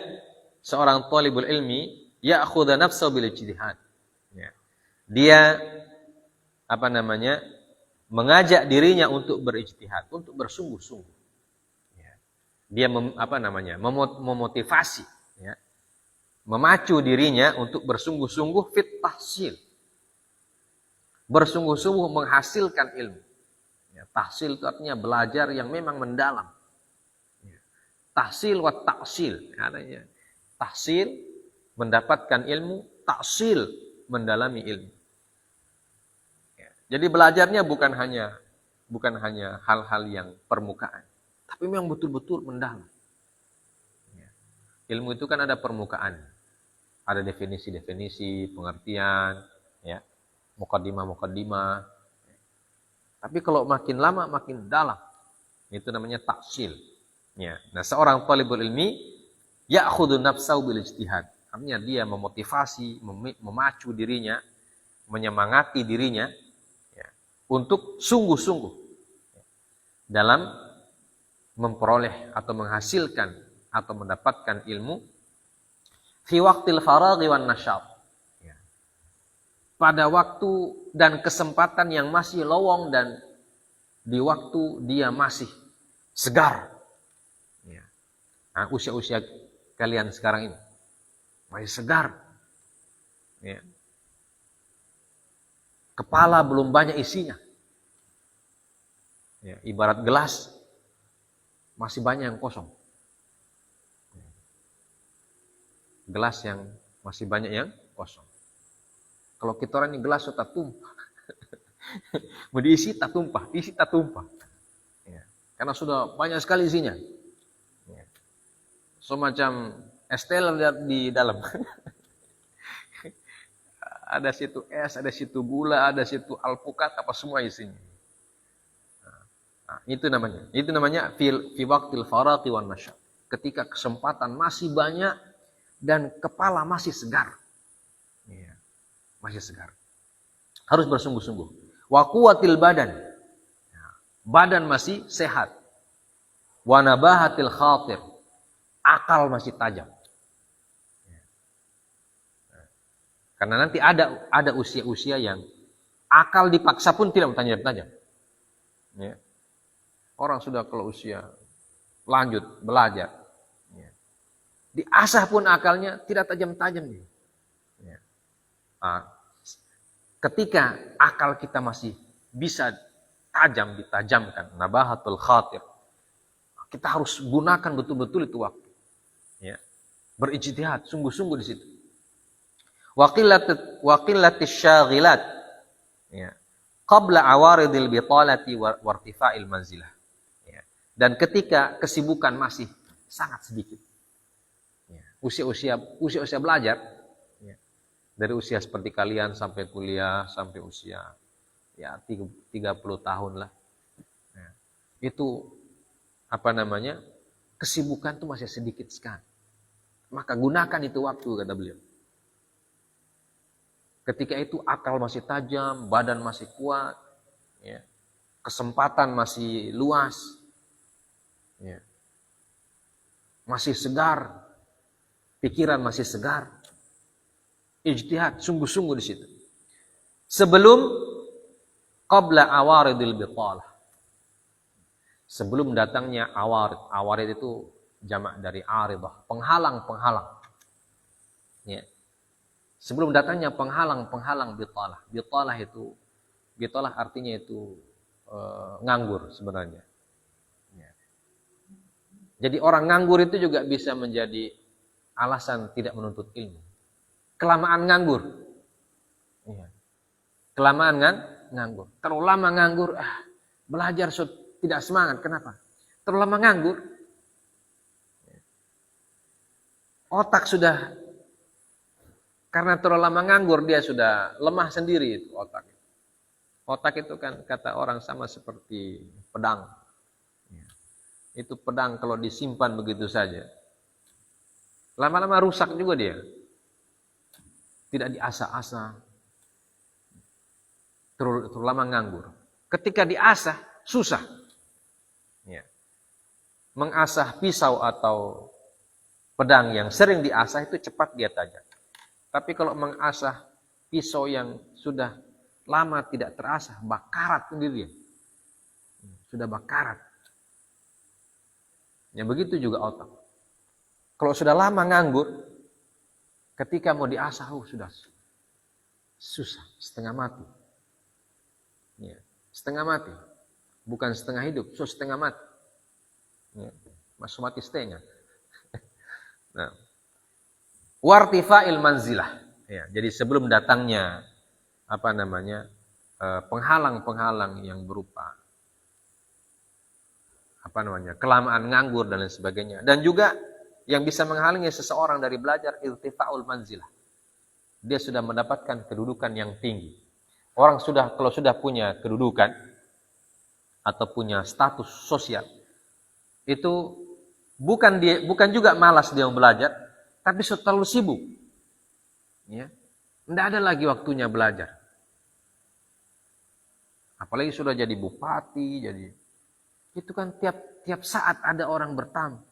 seorang thalibul ilmi ya'khudha nafsahu bil ijtihad. Dia mengajak dirinya untuk berijtihad, untuk bersungguh-sungguh. Dia memotivasi, memacu dirinya untuk bersungguh-sungguh fit tahsil. Bersungguh-sungguh menghasilkan ilmu. Tahsil itu artinya belajar yang memang mendalam. Tahsil wa taksil. Artinya tahsil mendapatkan ilmu, taksil mendalami ilmu. Jadi belajarnya bukan hanya hal-hal yang permukaan, tapi memang betul-betul mendalam. Ilmu itu kan ada permukaan, ada definisi-definisi, pengertian, muqaddimah. Tapi kalau makin lama makin dalam, itu namanya taksil. Nah, seorang thalibul ilmi ya'khudhu nafsahu bil ijtihad. Artinya dia memotivasi, memacu dirinya, menyemangati dirinya untuk sungguh-sungguh dalam memperoleh atau menghasilkan atau mendapatkan ilmu fi waqtil faraghi wan nasyab. Pada waktu dan kesempatan yang masih lowong dan di waktu dia masih segar. Nah, usia-usia kalian sekarang ini masih segar. Kepala belum banyak isinya. Ibarat gelas masih banyak yang kosong. Gelas yang masih banyak yang kosong. Kalau kita orang ini gelas sudah tumpah. Mau diisi tak tumpah, diisi tak tumpah. Karena sudah banyak sekali isinya. Semacam es teler di dalam. Ada situ es, ada situ gula, ada situ alpukat, apa semua isinya. Nah, itu namanya fi waqtil faraqi wan nasyat. Ketika kesempatan masih banyak dan kepala masih segar. Ya, masih segar. Harus bersungguh-sungguh. Wa quwwatil badan. Badan masih sehat. Wa nabahatil khatir. Akal masih tajam. Karena nanti ada usia-usia yang akal dipaksa pun tidak tajam-tajam. Ya. Orang sudah kalau usia lanjut belajar, ya. Diasah pun akalnya tidak tajam-tajam. Ya. Nah, ketika akal kita masih bisa tajam, ditajamkan, nabahatul khatir, kita harus gunakan betul-betul itu waktu. Ya. Berijtihad, sungguh-sungguh di situ. Waqillatis syaghilat, ya, qabla awaridil bitalati wartifa'il manzilah, ya. Dan ketika kesibukan masih sangat sedikit, ya. Usia belajar, ya. Dari usia seperti kalian sampai kuliah, sampai usia ya 30 tahun lah, ya. Itu kesibukan itu masih sedikit sekali, maka gunakan itu waktu, kata beliau. Ketika itu akal masih tajam, badan masih kuat, ya. Kesempatan masih luas, ya. Masih segar, pikiran masih segar. Ijtihad, sungguh-sungguh di situ. Sebelum qabla awaridil bitalah. Sebelum datangnya awarid. Awarid itu jamak dari aridah, penghalang-penghalang. Ya. Sebelum datangnya penghalang-penghalang bitalah. Bitalah artinya itu nganggur sebenarnya. Ya. Jadi orang nganggur itu juga bisa menjadi alasan tidak menuntut ilmu. Kelamaan nganggur. Ya. Kelamaan nganggur. Terlalu lama nganggur, belajar tidak semangat. Kenapa? Terlalu lama nganggur. Otak sudah, karena terlalu lama nganggur, dia sudah lemah sendiri itu otak. Otak itu kan kata orang sama seperti pedang. Itu pedang kalau disimpan begitu saja, lama-lama rusak juga dia. Tidak diasah-asah. Terlalu lama nganggur. Ketika diasah, susah. Ya. Mengasah pisau atau pedang yang sering diasah itu cepat dia tajam. Tapi kalau mengasah pisau yang sudah lama tidak terasah, bakarat sendiri. Sudah bakarat. Ya begitu juga otak. Kalau sudah lama nganggur, ketika mau diasah, sudah susah, setengah mati. Ya, setengah mati. Bukan setengah hidup, setengah mati. Ya, masuk mati setengah. Nah, wartifa'il manzilah. Ya, jadi sebelum datangnya penghalang-penghalang yang berupa kelamaan nganggur dan lain sebagainya. Dan juga yang bisa menghalangi seseorang dari belajar irtifa'ul manzilah. Dia sudah mendapatkan kedudukan yang tinggi. Orang kalau sudah punya kedudukan atau punya status sosial, itu bukan juga malas dia belajar, tapi terlalu sibuk. Ya. Tidak ada lagi waktunya belajar. Apalagi sudah jadi bupati, itu kan tiap saat ada orang bertamu.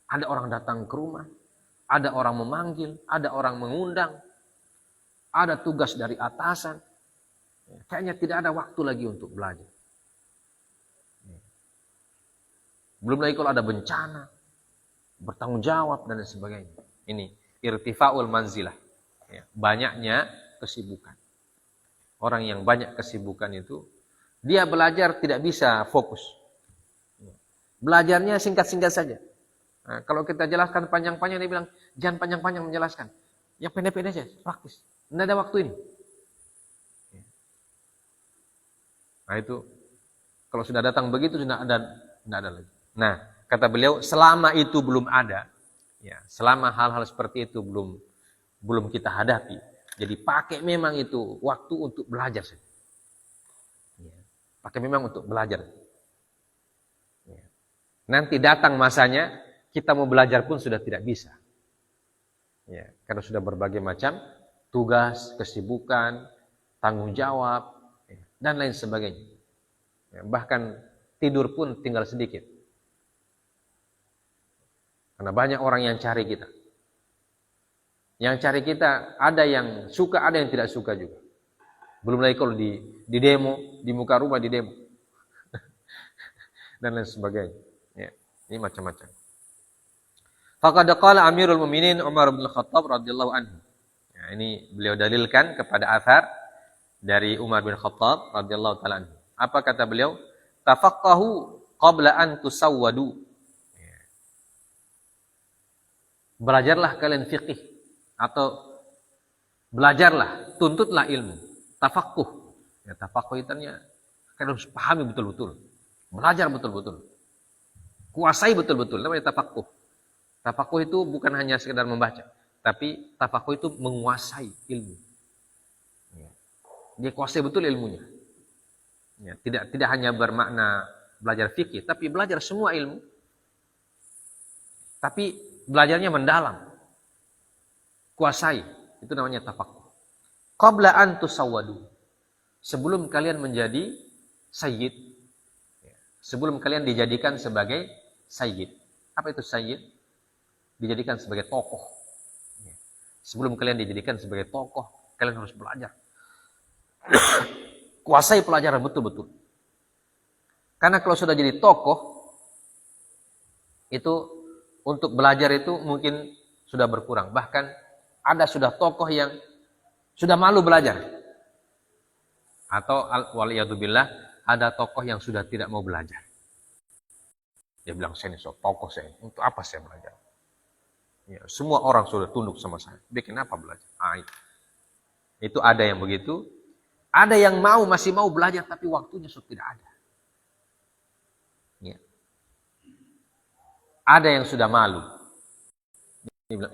Ada orang datang ke rumah, ada orang memanggil, ada orang mengundang, ada tugas dari atasan. Kayaknya tidak ada waktu lagi untuk belajar. Belum lagi kalau ada bencana, bertanggung jawab dan sebagainya. Ini irtifa'ul manzilah. Ya, banyaknya kesibukan. Orang yang banyak kesibukan itu, dia belajar tidak bisa fokus. Belajarnya singkat-singkat saja. Nah, kalau kita jelaskan panjang-panjang, dia bilang, jangan panjang-panjang menjelaskan. Yang pendek-pendek saja, praktis. Tidak ada waktu ini. Nah itu, kalau sudah datang begitu, tidak ada lagi. Nah, kata beliau, selama itu belum ada, ya, selama hal-hal seperti itu belum belum kita hadapi. Jadi pakai memang itu waktu untuk belajar saja. Ya. Pakai memang untuk belajar. Ya. Nanti datang masanya, kita mau belajar pun sudah tidak bisa. Ya. Karena sudah berbagai macam tugas, kesibukan, tanggung jawab, ya, dan lain sebagainya. Ya. Bahkan tidur pun tinggal sedikit. Karena banyak orang yang cari kita. Yang cari kita, ada yang suka, ada yang tidak suka juga. Belum lagi kalau di demo, di muka rumah di demo. Dan lain sebagainya. Ya, ini macam-macam. Faqad qala Amirul Mukminin Umar bin Khattab radhiyallahu anhu. Ya, ini beliau dalilkan kepada athar dari Umar bin Khattab radhiyallahu taala anhu. Apa kata beliau? Tafaqahu qabla an tusawwadu. Ya. Belajarlah kalian fiqih. Atau belajarlah, tuntutlah ilmu. Tafaqquh. Ya, tafaqquh itu kalian harus pahami betul-betul. Belajar betul-betul. Kuasai betul-betul. Namanya tafaqquh. Tafaqquh itu bukan hanya sekedar membaca, tapi tafaqquh itu menguasai ilmu. Ya. Dia kuasai betul ilmunya. Ya, tidak hanya bermakna belajar fikih, tapi belajar semua ilmu. Tapi belajarnya mendalam. Kuasai, itu namanya tafaqquh. Qabla an tusawwadu. Sebelum kalian menjadi sayyid. Sebelum kalian dijadikan sebagai sayyid. Apa itu sayyid? Dijadikan sebagai tokoh. Sebelum kalian dijadikan sebagai tokoh, kalian harus belajar. Kuasai pelajaran betul-betul. Karena kalau sudah jadi tokoh, itu untuk belajar itu mungkin sudah berkurang. Bahkan ada sudah tokoh yang sudah malu belajar. Atau waliyadzubillah, ada tokoh yang sudah tidak mau belajar. Dia bilang, saya ini tokoh saya. Untuk apa saya belajar? Ya, semua orang sudah tunduk sama saya. Bikin apa belajar? Itu ada yang begitu. Ada yang masih mau belajar, tapi waktunya sudah tidak ada. Ya. Ada yang sudah malu. Dia bilang,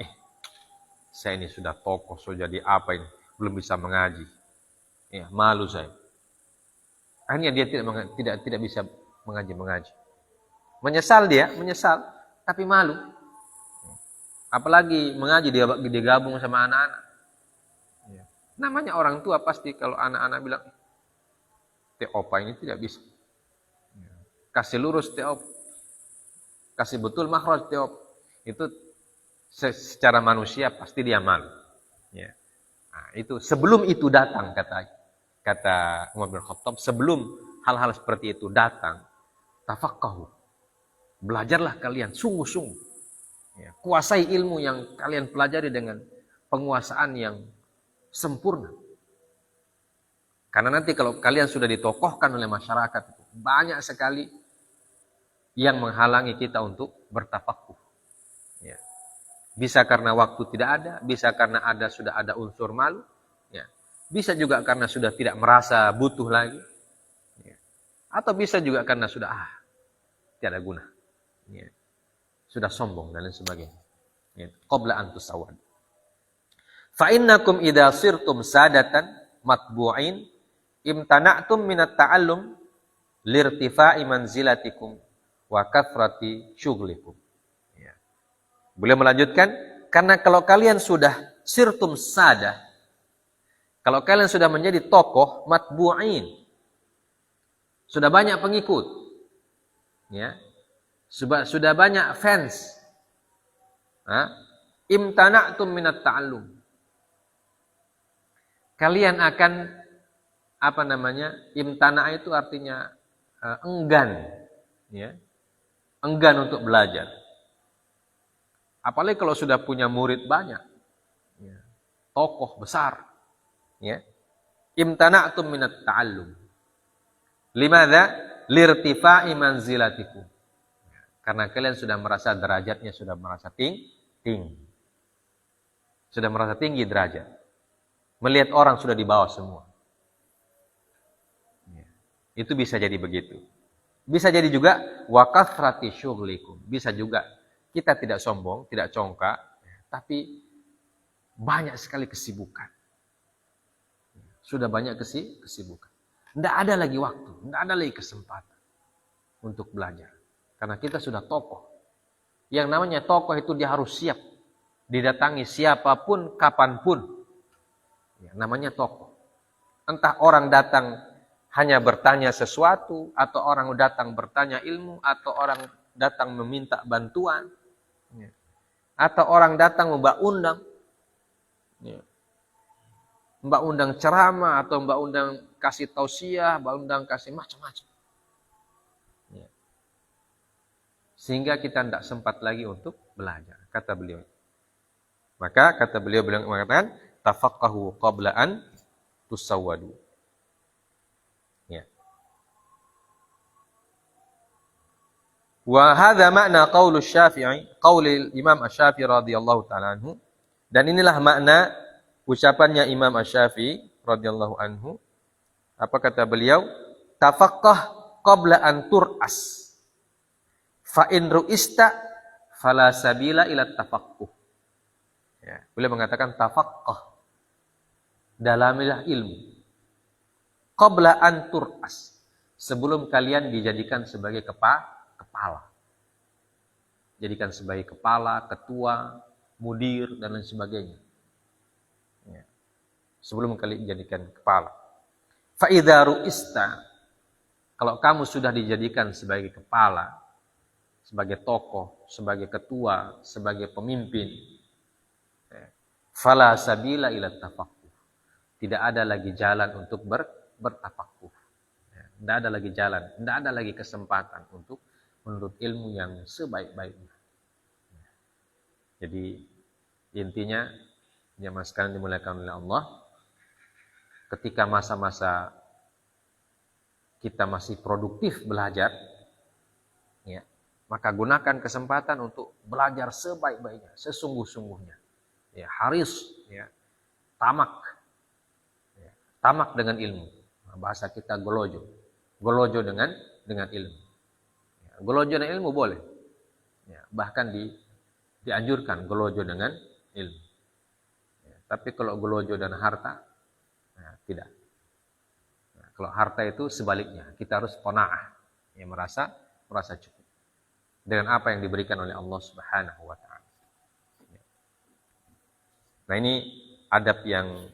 saya ini sudah tokoh, sudah jadi apa ini? Belum bisa mengaji. Ya, malu saya. Akhirnya dia tidak bisa mengaji. Menyesal dia, tapi malu. Apalagi mengaji dia gabung sama anak-anak. Ya. Namanya orang tua pasti kalau anak-anak bilang, Teh Opa ini tidak bisa. Ya. Kasih lurus Teh Op. Kasih betul makhraj Teh Op. Itu secara manusia pasti dia malu. Ya. Nah, itu sebelum itu datang kata Umar bin Khattab, sebelum hal-hal seperti itu datang, tafaqahu. Belajarlah kalian sungguh-sungguh. Ya, kuasai ilmu yang kalian pelajari dengan penguasaan yang sempurna. Karena nanti kalau kalian sudah ditokohkan oleh masyarakat, banyak sekali yang menghalangi kita untuk bertafakuh. Ya. Bisa karena waktu tidak ada, bisa karena sudah ada unsur malu, ya. Bisa juga karena sudah tidak merasa butuh lagi, ya. Atau bisa juga karena sudah tiada guna, ya. Sudah sombong dan lain sebagainya. Ya. Qabla an tusawwad. Fa innakum idza sirtum sadatan matbu'in imtana'tum minat ta'allum lirtifa'i manzilatikum wa kathrati syughlikum. Beliau melanjutkan, karena kalau kalian sudah sirtum sada, kalau kalian sudah menjadi tokoh matbu'in, sudah banyak pengikut, ya, sudah banyak fans, imtana'tum minat ta'allum, kalian akan imtana' itu artinya enggan, ya, enggan untuk belajar. Apalagi kalau sudah punya murid banyak, ya, tokoh besar, ya. Imtana'tum minat ta'allum. Limadza? Lirtifa'i manzilatikum. Karena kalian sudah merasa derajatnya sudah merasa tinggi. Sudah merasa tinggi derajat. Melihat orang sudah di bawah semua. Ya. Itu bisa jadi begitu. Bisa jadi juga wa kathrati syughlikum. Bisa juga kita tidak sombong, tidak congkak, tapi banyak sekali kesibukan. Sudah banyak kesibukan. Tidak ada lagi waktu, tidak ada lagi kesempatan untuk belajar. Karena kita sudah tokoh. Yang namanya tokoh itu dia harus siap didatangi siapapun, kapanpun. Ya, namanya tokoh. Entah orang datang hanya bertanya sesuatu, atau orang datang bertanya ilmu, atau orang datang meminta bantuan, ya. Atau orang datang mbak undang, ya. Mbak undang ceramah, atau mbak undang kasih tausiah, mbak undang kasih macam-macam. Ya. Sehingga kita tidak sempat lagi untuk belajar, kata beliau. Maka kata beliau mengatakan, tafaqahu qabla an tusawwadu. Ya. Wa hadza makna qaul Syafi'i, qaul Imam Asy-Syafi'i radhiyallahu ta'ala anhu. Dan inilah makna ucapannya Imam Asy-Syafi'i radhiyallahu anhu. Apa kata beliau? Tafaqqah qabla an tur'as. Fa in ru'ista fala sabila ila tafaqquh. Ya, beliau mengatakan tafaqqah, dalamilah ilmu. Qabla an tur'as, sebelum kalian dijadikan sebagai kepala. Jadikan sebagai kepala, ketua, mudir, dan lain sebagainya. Ya. Sebelum kalian dijadikan kepala. Fa idza ru'ista, kalau kamu sudah dijadikan sebagai kepala, sebagai tokoh, sebagai ketua, sebagai pemimpin, fala sabila ila tafaqquh. Tidak ada lagi jalan untuk bertafaqquh. Tidak ada lagi jalan, tidak ada lagi kesempatan untuk menuntut ilmu yang sebaik-baiknya. Jadi intinya, jemaah sekalian dimuliakan oleh Allah, ketika masa-masa kita masih produktif belajar, ya, maka gunakan kesempatan untuk belajar sebaik-baiknya, sesungguh-sungguhnya. Ya, haris, ya, tamak dengan ilmu. Bahasa kita golojo dengan ilmu. Ya, golojo dengan ilmu boleh, ya, bahkan dianjurkan golojo dengan ilmu. Ya, tapi kalau golojo dan harta, ya, tidak. Nah, kalau harta itu sebaliknya, kita harus qanaah, ya, merasa cukup dengan apa yang diberikan oleh Allah Subhanahu wa ta'ala. Nah, ini adab yang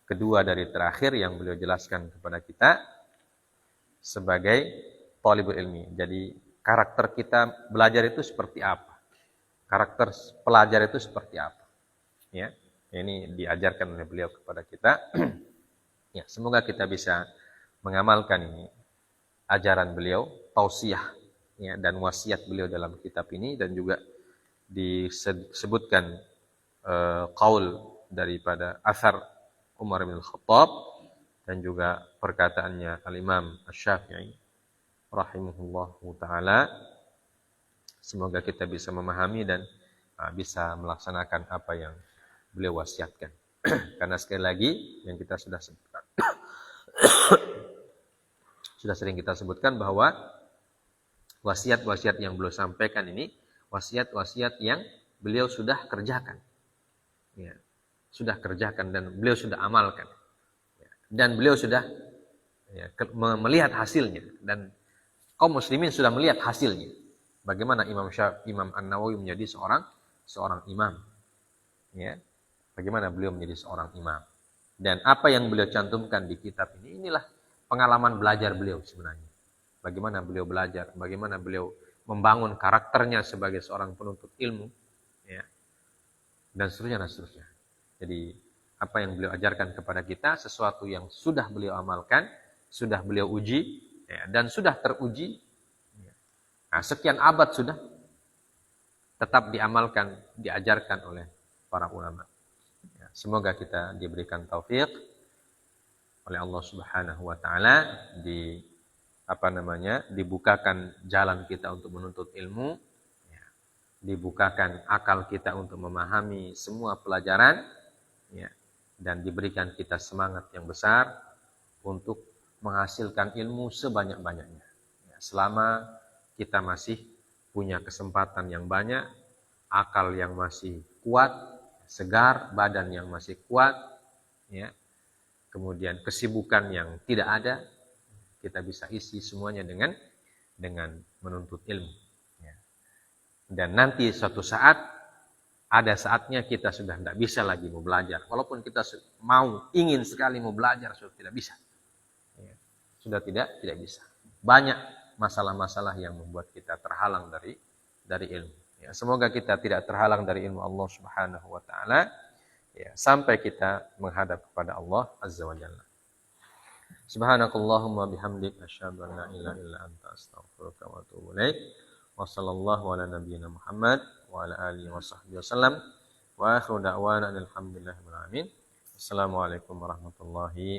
kedua dari terakhir yang beliau jelaskan kepada kita sebagai thalibul ilmi. Jadi karakter kita belajar itu seperti apa? Karakter pelajar itu seperti apa? Ya, ini diajarkan oleh beliau kepada kita. Ya, semoga kita bisa mengamalkan ini ajaran beliau, tausiah, ya, dan wasiat beliau dalam kitab ini, dan juga disebutkan qaul daripada asar Umar bin Khattab, dan juga perkataannya Al-Imam Asy-Syafi'i rahimahullahu ta'ala. Semoga kita bisa memahami dan bisa melaksanakan apa yang beliau wasiatkan. Karena sekali lagi yang kita sudah sebutkan, sudah sering kita sebutkan bahwa wasiat-wasiat yang beliau sampaikan ini wasiat-wasiat yang beliau sudah kerjakan. Ya, sudah kerjakan dan beliau sudah amalkan, ya, dan beliau sudah, ya, melihat hasilnya, dan kaum muslimin sudah melihat hasilnya. Bagaimana Imam An-Nawawi menjadi seorang imam, ya, bagaimana beliau menjadi seorang imam, dan apa yang beliau cantumkan di kitab ini, inilah pengalaman belajar beliau sebenarnya. Bagaimana beliau belajar, bagaimana beliau membangun karakternya sebagai seorang penuntut ilmu, ya, dan seterusnya. Jadi apa yang beliau ajarkan kepada kita, sesuatu yang sudah beliau amalkan, sudah beliau uji, ya, dan sudah teruji. Nah, sekian abad sudah tetap diamalkan, diajarkan oleh para ulama. Ya, semoga kita diberikan taufik oleh Allah Subhanahu wa ta'ala, dibukakan jalan kita untuk menuntut ilmu, dibukakan akal kita untuk memahami semua pelajaran, ya, dan diberikan kita semangat yang besar untuk menghasilkan ilmu sebanyak-banyaknya. Ya, selama kita masih punya kesempatan yang banyak, akal yang masih kuat, segar, badan yang masih kuat, ya. Kemudian kesibukan yang tidak ada, kita bisa isi semuanya dengan menuntut ilmu. Ya. Dan nanti suatu saat, ada saatnya kita sudah tidak bisa lagi mau belajar. Walaupun kita ingin sekali mau belajar, sudah tidak bisa. Ya. Sudah tidak bisa. Banyak masalah-masalah yang membuat kita terhalang dari ilmu. Ya, semoga kita tidak terhalang dari ilmu Allah Subhanahu wa taala, ya, sampai kita menghadap kepada Allah Azza wa Jalla. Subhanakallahumma bihamdik asyhadu an la ilaha illa anta astaghfiruka wa atubu ilaik. Wa sallallahu ala nabiyyina Muhammad wa ala alihi wa sahbihi wasallam. Wa akhiru da'wana alhamdulillahi rabbil alamin. Assalamualaikum warahmatullahi